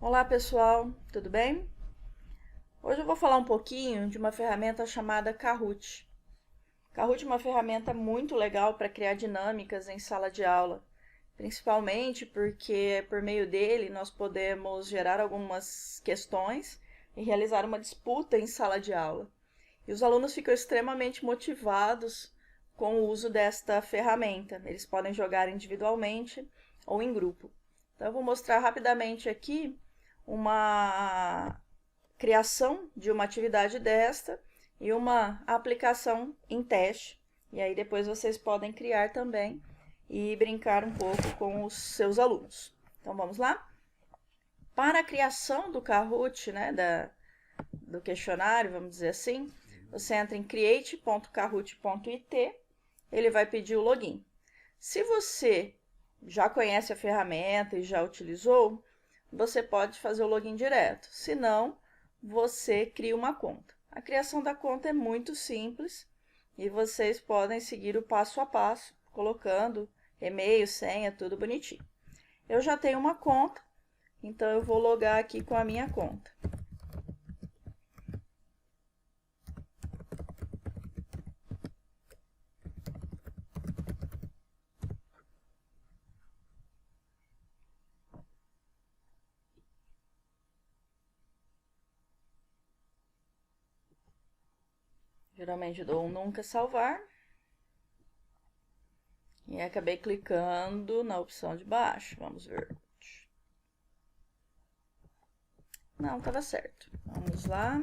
Olá pessoal, tudo bem? Hoje eu vou falar um pouquinho de uma ferramenta chamada Kahoot. Kahoot é uma ferramenta muito legal para criar dinâmicas em sala de aula, principalmente porque por meio dele nós podemos gerar algumas questões e realizar uma disputa em sala de aula. E os alunos ficam extremamente motivados com o uso desta ferramenta. Eles podem jogar individualmente ou em grupo. Então eu vou mostrar rapidamente aqui uma criação de uma atividade desta e uma aplicação em teste. E aí depois vocês podem criar também e brincar um pouco com os seus alunos. Então vamos lá? Para a criação do Kahoot, do questionário, vamos dizer assim, você entra em create.kahoot.it, ele vai pedir o login. Se você já conhece a ferramenta e já utilizou, você pode fazer o login direto. Se não, você cria uma conta. A criação da conta é muito simples e vocês podem seguir o passo a passo, colocando e-mail, senha, tudo bonitinho. Eu já tenho uma conta, então eu vou logar aqui com a minha conta. Geralmente dou um nunca salvar. E acabei clicando na opção de baixo. Vamos ver. Não, estava certo. Vamos lá.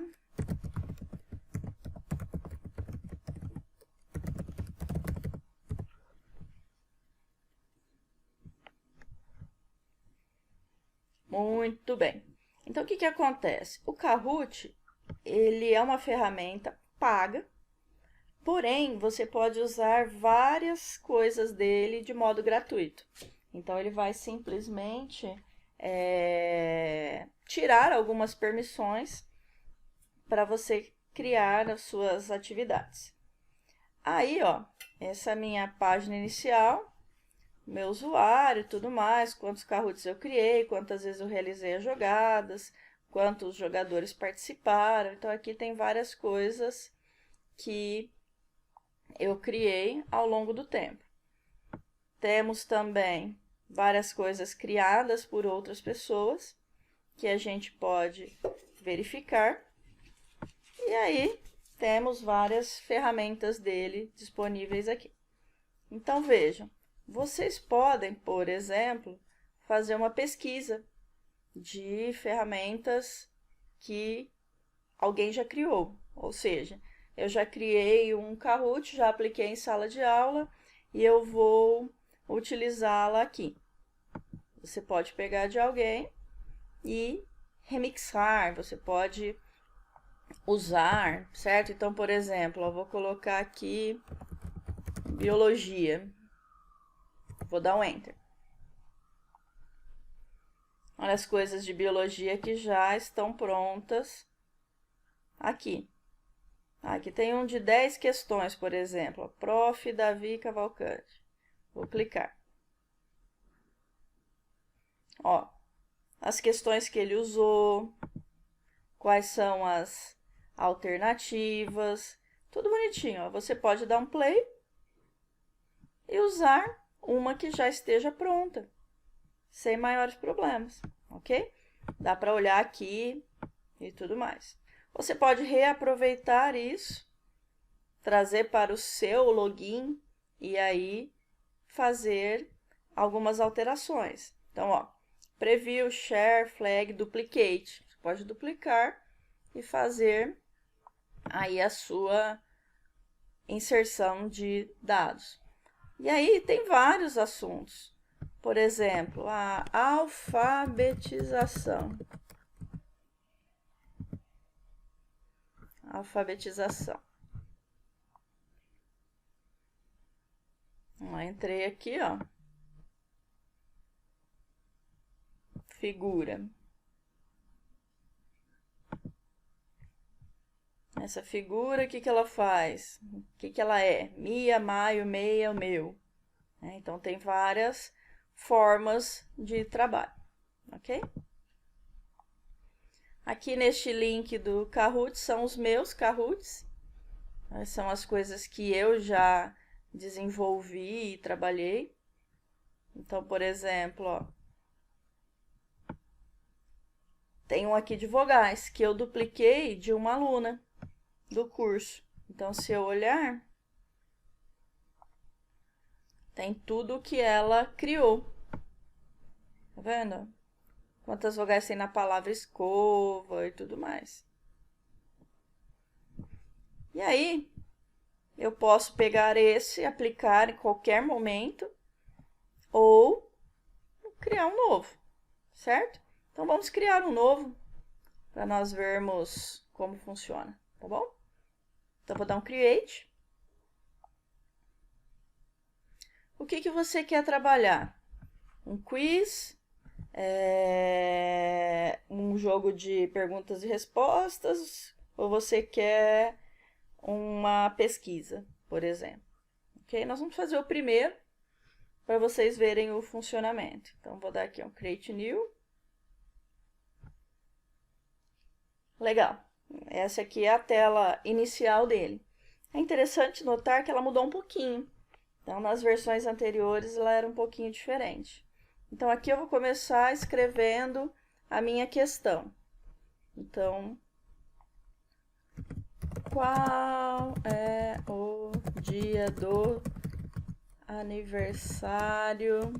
Muito bem. Então, o que acontece? O Kahoot, ele é uma ferramenta paga, porém, você pode usar várias coisas dele de modo gratuito. Então, ele vai simplesmente tirar algumas permissões para você criar as suas atividades. Aí, ó, essa é a minha página inicial, meu usuário e tudo mais, quantos Kahoots eu criei, quantas vezes eu realizei as jogadas, quantos jogadores participaram. Então, aqui tem várias coisas que eu criei ao longo do tempo. Temos também várias coisas criadas por outras pessoas que a gente pode verificar. E aí, temos várias ferramentas dele disponíveis aqui. Então, vejam, vocês podem, por exemplo, fazer uma pesquisa de ferramentas que alguém já criou. Ou seja, eu já criei um Kahoot, já apliquei em sala de aula e eu vou utilizá-la aqui. Você pode pegar de alguém e remixar, você pode usar, certo? Então, por exemplo, eu vou colocar aqui biologia. Vou dar um enter. Olha as coisas de biologia que já estão prontas aqui. Aqui tem um de 10 questões, por exemplo. Prof. Davi Cavalcante. Vou clicar. Ó, as questões que ele usou, quais são as alternativas, tudo bonitinho. Ó. Você pode dar um play e usar uma que já esteja pronta, sem maiores problemas, ok? Dá para olhar aqui e tudo mais. Você pode reaproveitar isso, trazer para o seu login e aí fazer algumas alterações. Então, ó, preview, share, flag, duplicate. Você pode duplicar e fazer aí a sua inserção de dados. E aí tem vários assuntos. Por exemplo, a alfabetização. Alfabetização. Eu entrei aqui, ó. Figura. Essa figura, o que ela faz? O que ela é? Mia, maio, meia, o meu. Então, tem várias formas de trabalho, ok? Aqui neste link do Kahoot são os meus Kahoots. São as coisas que eu já desenvolvi e trabalhei. Então, por exemplo, ó, tem um aqui de vogais que eu dupliquei de uma aluna do curso. Então, se eu olhar, tem tudo que ela criou. Tá vendo? Quantas vogais tem na palavra escova e tudo mais. E aí, eu posso pegar esse, aplicar em qualquer momento ou criar um novo, certo? Então, vamos criar um novo para nós vermos como funciona, tá bom? Então, vou dar um Create. O que você quer trabalhar? Um quiz, um jogo de perguntas e respostas, ou você quer uma pesquisa, por exemplo. Ok? Nós vamos fazer o primeiro para vocês verem o funcionamento. Então, vou dar aqui um Create New. Legal. Essa aqui é a tela inicial dele. É interessante notar que ela mudou um pouquinho. Então, nas versões anteriores, ela era um pouquinho diferente. Então, aqui eu vou começar escrevendo a minha questão. Então, qual é o dia do aniversário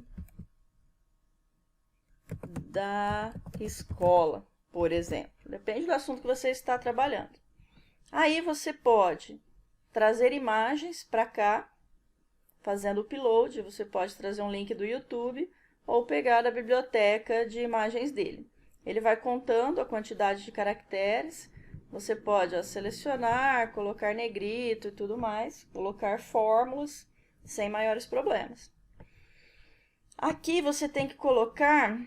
da escola, por exemplo? Depende do assunto que você está trabalhando. Aí você pode trazer imagens para cá, fazendo o upload. Você pode trazer um link do YouTube ou pegar da biblioteca de imagens dele. Ele vai contando a quantidade de caracteres. Você pode selecionar, colocar negrito e tudo mais, colocar fórmulas sem maiores problemas. Aqui você tem que colocar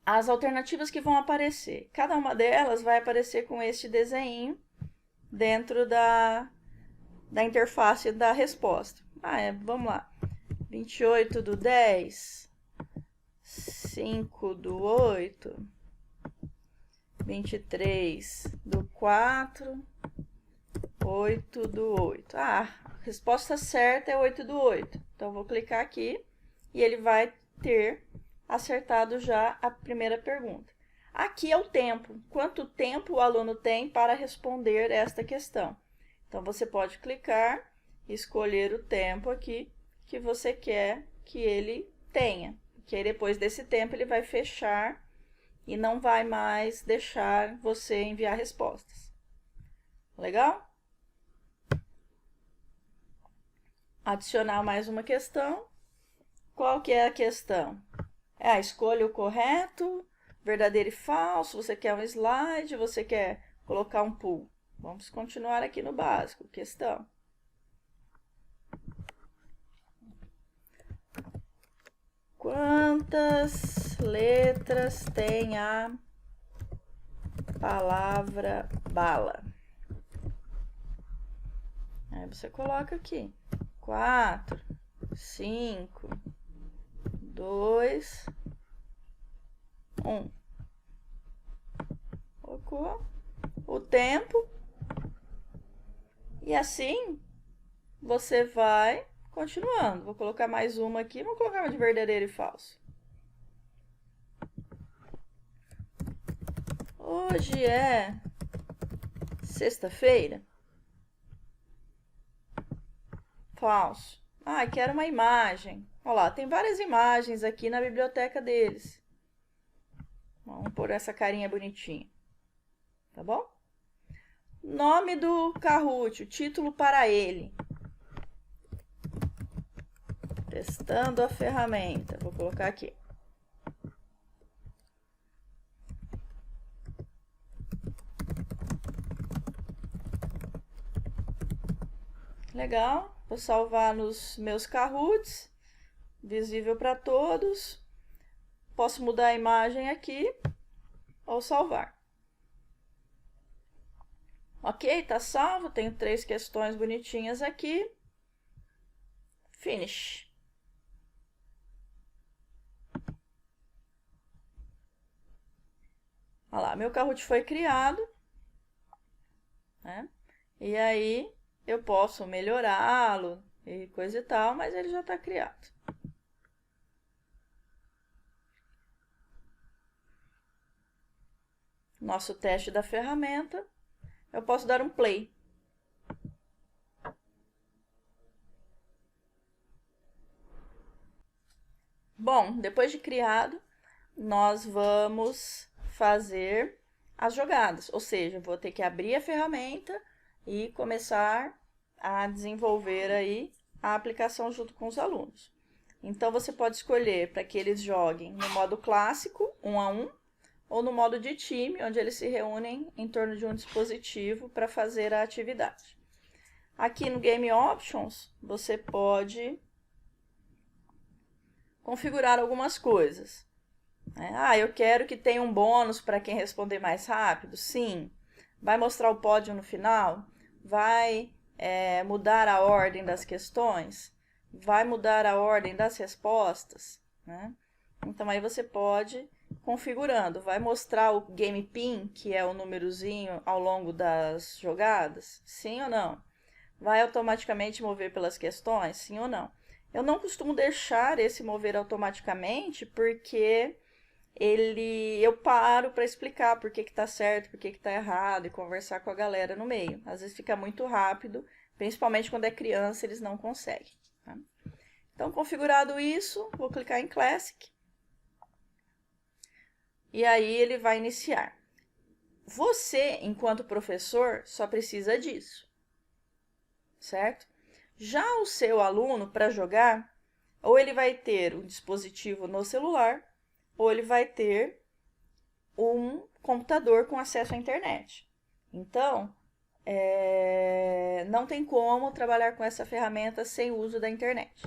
as alternativas que vão aparecer. Cada uma delas vai aparecer com este desenho dentro da interface da resposta. Vamos lá. 28/10, 5/8, 23/4, 8/8. A resposta certa é 8/8. Então, eu vou clicar aqui e ele vai ter acertado já a primeira pergunta. Aqui é o tempo. Quanto tempo o aluno tem para responder esta questão? Então, você pode clicar e escolher o tempo aqui que você quer que ele tenha. Porque aí, depois desse tempo, ele vai fechar e não vai mais deixar você enviar respostas. Legal? Adicionar mais uma questão. Qual que é a questão? Escolha o correto, verdadeiro e falso, você quer um slide, você quer colocar um pool. Vamos continuar aqui no básico. Questão. Quantas letras tem a palavra bala? Aí você coloca aqui. 4, 5, 2, 1. Colocou o tempo. E assim você vai continuando. Vou colocar mais uma aqui. Vou colocar uma de verdadeiro e falso. Hoje é sexta-feira? Falso. Quero uma imagem. Olha lá, tem várias imagens aqui na biblioteca deles. Vamos pôr essa carinha bonitinha. Tá bom? Nome do Kahoot, o título para ele. Testando a ferramenta. Vou colocar aqui. Legal. Vou salvar nos meus Kahoots. Visível para todos. Posso mudar a imagem aqui ou salvar. Ok, tá salvo. Tenho 3 questões bonitinhas aqui. Finish. Olha lá, meu Kahoot foi criado, né? E aí eu posso melhorá-lo e coisa e tal, mas ele já está criado. Nosso teste da ferramenta, eu posso dar um play. Bom, depois de criado, nós vamos fazer as jogadas, ou seja, vou ter que abrir a ferramenta e começar a desenvolver aí a aplicação junto com os alunos. Então você pode escolher para que eles joguem no modo clássico, 1 a 1, ou no modo de time, onde eles se reúnem em torno de um dispositivo para fazer a atividade. Aqui no Game Options, você pode configurar algumas coisas. Ah, eu quero que tenha um bônus para quem responder mais rápido? Sim. Vai mostrar o pódio no final? Vai mudar a ordem das questões? Vai mudar a ordem das respostas? Né? Então, aí você pode configurando. Vai mostrar o game pin, que é o númerozinho ao longo das jogadas? Sim ou não? Vai automaticamente mover pelas questões? Sim ou não? Eu não costumo deixar esse mover automaticamente porque eu paro para explicar por que está certo, por que está errado e conversar com a galera no meio. Às vezes fica muito rápido, principalmente quando é criança, eles não conseguem. Tá? Então, configurado isso, vou clicar em Classic. E aí ele vai iniciar. Você, enquanto professor, só precisa disso. Certo? Já o seu aluno, para jogar, ou ele vai ter um dispositivo no celular, ou ele vai ter um computador com acesso à internet. Então, não tem como trabalhar com essa ferramenta sem o uso da internet.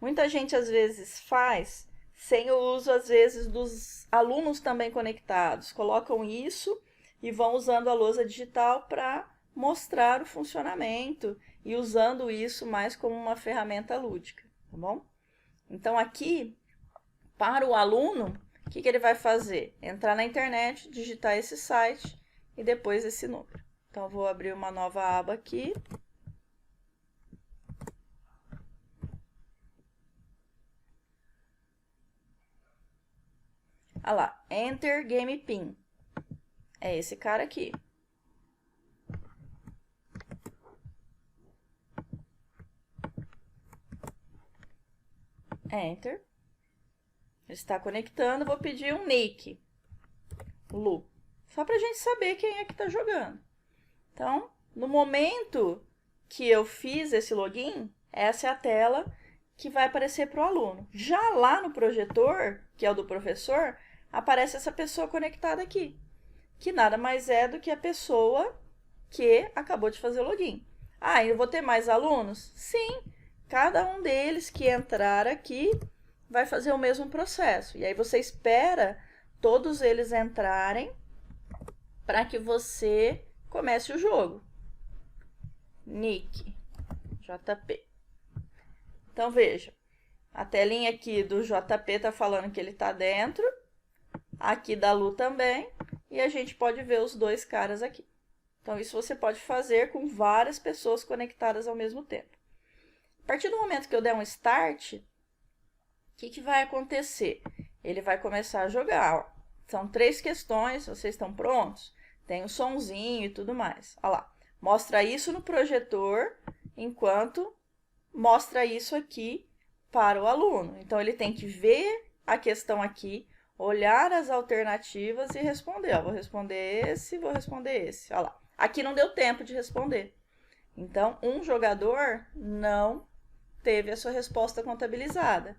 Muita gente, às vezes, faz sem o uso, às vezes, dos alunos também conectados. Colocam isso e vão usando a lousa digital para mostrar o funcionamento e usando isso mais como uma ferramenta lúdica, tá bom? Então, aqui, para o aluno, o que ele vai fazer? Entrar na internet, digitar esse site e depois esse número. Então, eu vou abrir uma nova aba aqui. Olha lá, Enter Game Pin. É esse cara aqui. Enter. Ele está conectando, vou pedir um nick. Lu. Só para a gente saber quem é que está jogando. Então, no momento que eu fiz esse login, essa é a tela que vai aparecer para o aluno. Já lá no projetor, que é o do professor, aparece essa pessoa conectada aqui, que nada mais é do que a pessoa que acabou de fazer o login. Ah, eu vou ter mais alunos? Sim, cada um deles que entrar aqui vai fazer o mesmo processo. E aí você espera todos eles entrarem para que você comece o jogo. Nick, JP. Então, veja, a telinha aqui do JP está falando que ele está dentro, aqui da Lu também, e a gente pode ver os dois caras aqui. Então, isso você pode fazer com várias pessoas conectadas ao mesmo tempo. A partir do momento que eu der um start, o que vai acontecer? Ele vai começar a jogar. Ó. São 3 questões, vocês estão prontos? Tem um sonzinho e tudo mais. Olha lá, mostra isso no projetor, enquanto mostra isso aqui para o aluno. Então, ele tem que ver a questão aqui, olhar as alternativas e responder. Ó, vou responder esse, vou responder esse. Olha lá. Aqui não deu tempo de responder. Então, um jogador não teve a sua resposta contabilizada.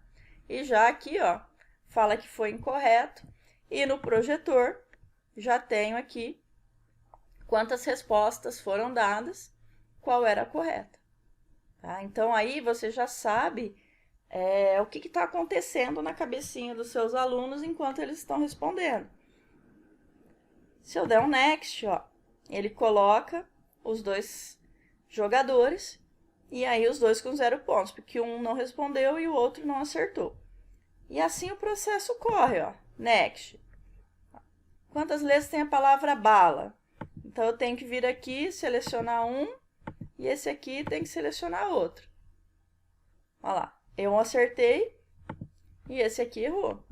E já aqui, ó, fala que foi incorreto. E no projetor, já tenho aqui quantas respostas foram dadas, qual era a correta. Tá? Então, aí você já sabe o que está acontecendo na cabecinha dos seus alunos enquanto eles estão respondendo. Se eu der um next, ó, ele coloca os 2 jogadores e aí os 2 com 0 pontos, porque um não respondeu e o outro não acertou. E assim o processo corre, ó. Next. Quantas letras tem a palavra bala? Então, eu tenho que vir aqui, selecionar um, e esse aqui tem que selecionar outro. Olha lá, eu acertei e esse aqui errou.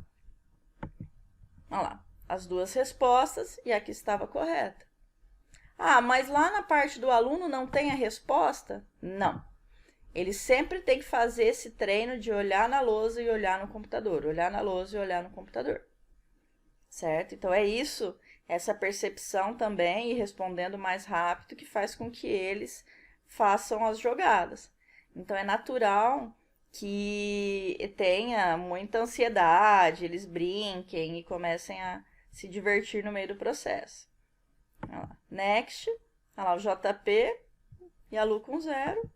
Olha lá, as duas respostas e aqui estava correta. Ah, mas lá na parte do aluno não tem a resposta? Não. Ele sempre tem que fazer esse treino de olhar na lousa e olhar no computador. Olhar na lousa e olhar no computador. Certo? Então, é isso, essa percepção também e respondendo mais rápido que faz com que eles façam as jogadas. Então, é natural que tenha muita ansiedade, eles brinquem e comecem a se divertir no meio do processo. Olha lá. Next, olha lá o JP e a Lu com 0.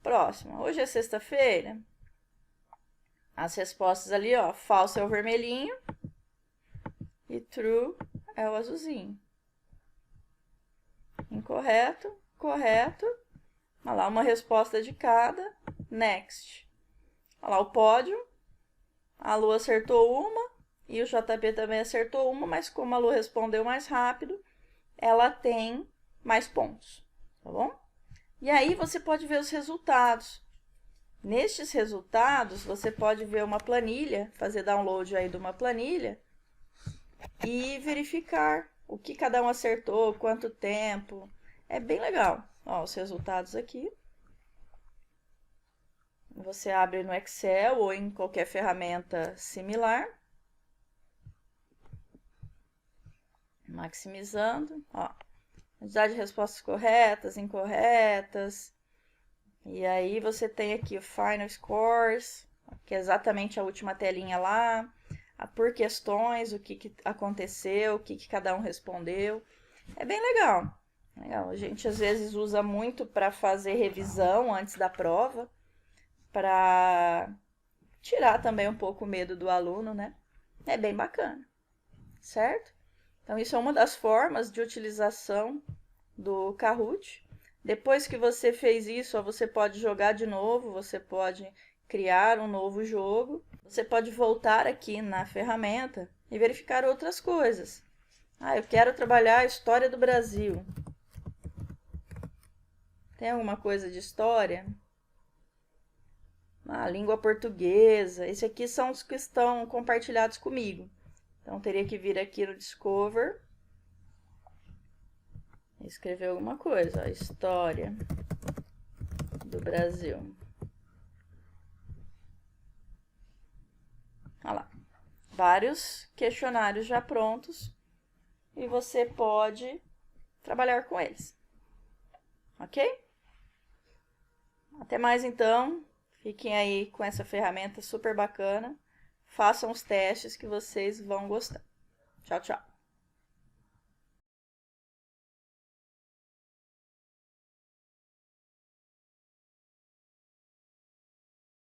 Próxima. Hoje é sexta-feira. As respostas ali, ó, falso é o vermelhinho e true é o azulzinho. Incorreto, correto. Olha lá, uma resposta de cada. Next. Olha lá o pódio. A Lu acertou uma e o JP também acertou uma, mas como a Lu respondeu mais rápido, ela tem mais pontos, tá bom? E aí você pode ver os resultados. Nestes resultados, você pode ver uma planilha, fazer download aí de uma planilha e verificar o que cada um acertou, quanto tempo. É bem legal. Ó, os resultados aqui. Você abre no Excel ou em qualquer ferramenta similar. Maximizando, ó. Quantidade de respostas corretas, incorretas. E aí você tem aqui o Final Scores, que é exatamente a última telinha lá. Por questões, o que aconteceu, o que cada um respondeu. É bem legal. Legal. A gente às vezes usa muito para fazer revisão antes da prova, para tirar também um pouco o medo do aluno, né? É bem bacana, certo? Então, isso é uma das formas de utilização do Kahoot. Depois que você fez isso, você pode jogar de novo, você pode criar um novo jogo. Você pode voltar aqui na ferramenta e verificar outras coisas. Ah, eu quero trabalhar a história do Brasil. Tem alguma coisa de história? Ah, língua portuguesa. Esses aqui são os que estão compartilhados comigo. Então, teria que vir aqui no Discover e escrever alguma coisa. Ó, história do Brasil. Olha lá. Vários questionários já prontos e você pode trabalhar com eles. Ok? Até mais então. Fiquem aí com essa ferramenta super bacana. Façam os testes que vocês vão gostar. Tchau, tchau.